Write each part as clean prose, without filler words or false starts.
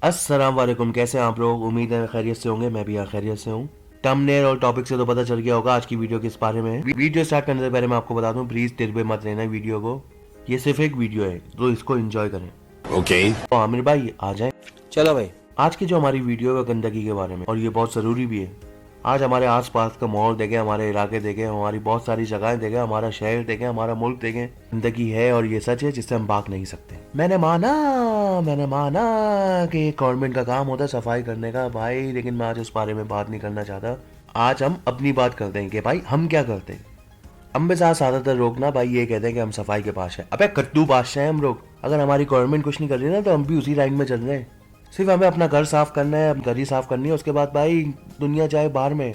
अस्सलाम वालेकुम, कैसे हैं आप लोग। उम्मीद है खैरियत से होंगे। मैं भी यहाँ खैरियत से हूँ। थंबनेल और टॉपिक से तो पता चल गया होगा आज की वीडियो किस बारे में है। वीडियो स्टार्ट करने से पहले मैं आपको बता दूं, प्लीज दिल पे मत लेना वीडियो को। ये सिर्फ एक वीडियो है, तो इसको एंजॉय करें। ओके तो आमिर भाई आ जाए। चलो भाई। आज की जो हमारी वीडियो है गंदगी के बारे में, और ये बहुत जरूरी भी है। आज हमारे आसपास का माहौल देखें, हमारे इलाके देखें, हमारी बहुत सारी जगहें देखें, हमारा शहर देखें, हमारा मुल्क देखें। गंदगी है और ये सच है जिससे हम भाग नहीं सकते। मैंने माना कि गवर्नमेंट का काम होता है सफाई करने का भाई, लेकिन मैं आज उस बारे में बात नहीं करना चाहता। आज हम अपनी बात करते हैं कि भाई हम क्या करते हैं। हम भी साथ ज्यादातर लोग ना भाई ये कहते हैं कि हम सफाई के पास है। अबे कद्दू बादशाह हैं हम लोग। अगर हमारी गवर्नमेंट कुछ नहीं कर रही ना तो हम भी उसी लाइन में चल रहे हैं। सिर्फ हमें अपना घर साफ करना है, घर ही साफ करनी है, उसके बाद भाई दुनिया चाहे बाहर में।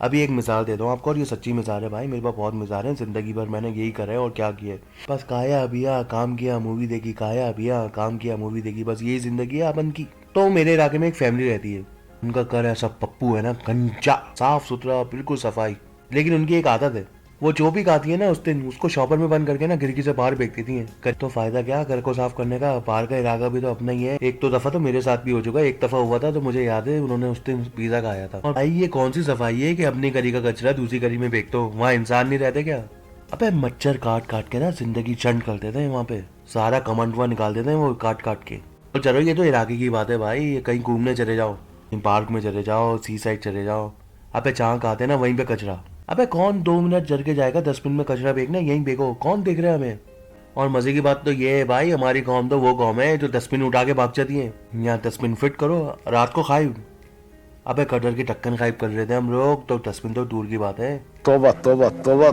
अभी एक मिसाल दे दूँ आपको, और ये सच्ची मिसाल है भाई, मेरे पास बहुत मिसाल है। जिंदगी भर मैंने यही करा है और क्या किया है। बस खाया पिया काम किया मूवी देखी, खाया पिया काम किया मूवी देखी, बस यही जिंदगी है अपन की। तो मेरे इलाके में एक फैमिली रहती है, उनका घर ऐसा पप्पू है ना, गंजा साफ सुथरा बिल्कुल सफाई। लेकिन उनकी एक आदत है, वो जो भी खाती है ना उस दिन उसको शॉपर में बंद करके ना खिड़की से बाहर फेंक देती है। कर तो फायदा क्या, घर को साफ करने का। बाहर का इलाका भी तो अपना ही है। एक तो दफा तो मेरे साथ भी हो चुका है। एक दफा हुआ था तो मुझे याद है उन्होंने उस दिन पिज्जा खाया था। और भाई ये कौन सी सफाई है कि अपनी गली का कचरा दूसरी गली में फेंक दो। वहाँ इंसान नहीं रहते क्या। अबे मच्छर काट काट के ना जिंदगी चंड कर देते हैं। वहाँ पे सारा कमंडवा निकाल देते हैं वो काट काट के। तो चलो ये तो इलाके की बात है भाई, कहीं घूमने चले जाओ, कहीं पार्क में चले जाओ, सी साइड चले जाओ। अबे जहाँ खाते ना वहीं पे कचरा। अबे कौन 2 मिनट जर के जाएगा डस्टबिन में कचरा फेंकना, यहीं फेंको, कौन देख रहा है हमें। और मजे की बात तो ये है भाई, हमारी कौम तो वो कौम है जो डस्टबिन उठा के भाग जाती है। यहाँ डस्टबिन फिट करो, रात को खाइब। अबे कटर की ढक्कन खाइब कर रहे थे हम लोग, तो डस्टबिन तो दूर की बात है। तोबा तोबा तोबा।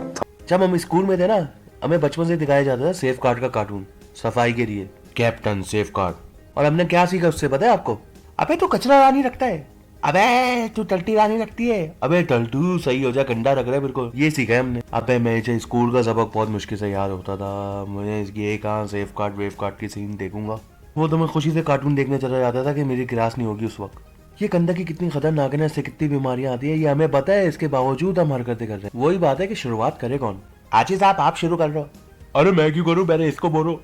जब हम स्कूल में थे ना, हमें बचपन से दिखाया जाता था सेफ गार्ड का कार्टून, सफाई के लिए कैप्टन सेफ गार्ड। और हमने क्या सीखा उससे पता है आपको। अबे तो कचरा रानी रखता है। अबे तू टल्टी रानी रखती है। अबे टल्टू सही हो जा, गंदा रख रहा है बिल्कुल, ये सीखा है हमने। अबे मैं स्कूल का सबक बहुत मुश्किल से याद होता था। मुझे ये कहाँ सेफ गार्ड वेफ गार्ड की सीन देखूंगा। वो तो मैं खुशी से कार्टून देखने चला जाता था कि मेरी क्लास नहीं होगी उस वक्त। ये गंदगी कितनी खतरनाक है ना, इससे कितनी बीमारियां आती है ये हमें पता है, इसके बावजूद हम हरकतें कर रहे हैं। वही बात है कि शुरुआत करे कौन। आजी साहब आप शुरू कर रहे हो। अरे मैं क्यों करूं, पहले इसको बोलो।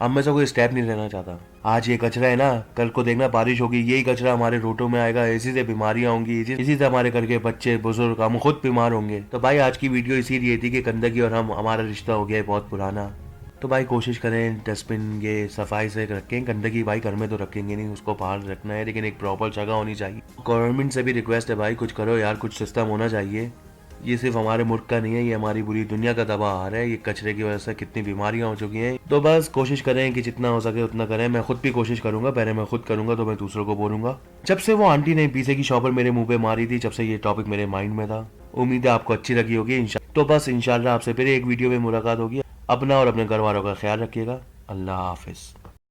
हम में से कोई स्टेप नहीं लेना चाहता। आज ये कचरा है ना, कल को देखना बारिश होगी, यही कचरा हमारे रोडों में आएगा, इसी से बीमारियां होंगी, इसी से हमारे घर के बच्चे बुजुर्ग हम खुद बीमार होंगे। तो भाई आज की वीडियो इसीलिए थी कि गंदगी और हमारा रिश्ता हो गया है बहुत पुराना। तो भाई कोशिश करें डस्टबिन ये सफाई से रखें। गंदगी भाई घर में तो रखेंगे नहीं, उसको बाहर रखना है, लेकिन एक प्रॉपर जगह होनी चाहिए। गवर्नमेंट से भी रिक्वेस्ट है भाई, कुछ करो यार, कुछ सिस्टम होना चाहिए। ये सिर्फ हमारे मुल्क का नहीं है, ये हमारी पूरी दुनिया का तबाह हाल है। ये कचरे की वजह से कितनी बीमारियां हो चुकी हैं। तो बस कोशिश करें कि जितना हो सके उतना करें। मैं खुद भी कोशिश करूंगा, पहले मैं खुद करूंगा तो मैं दूसरों को बोलूंगा। जब से वो आंटी ने पीछे की शॉपर मेरे मुंह पे मारी थी, जब से ये टॉपिक मेरे माइंड में था। उम्मीद है आपको अच्छी लगी होगी। तो बस इंशाल्लाह आपसे फिर एक वीडियो में मुलाकात होगी। अपना और अपने घर वालों का ख्याल रखिएगा। अल्लाह हाफिज।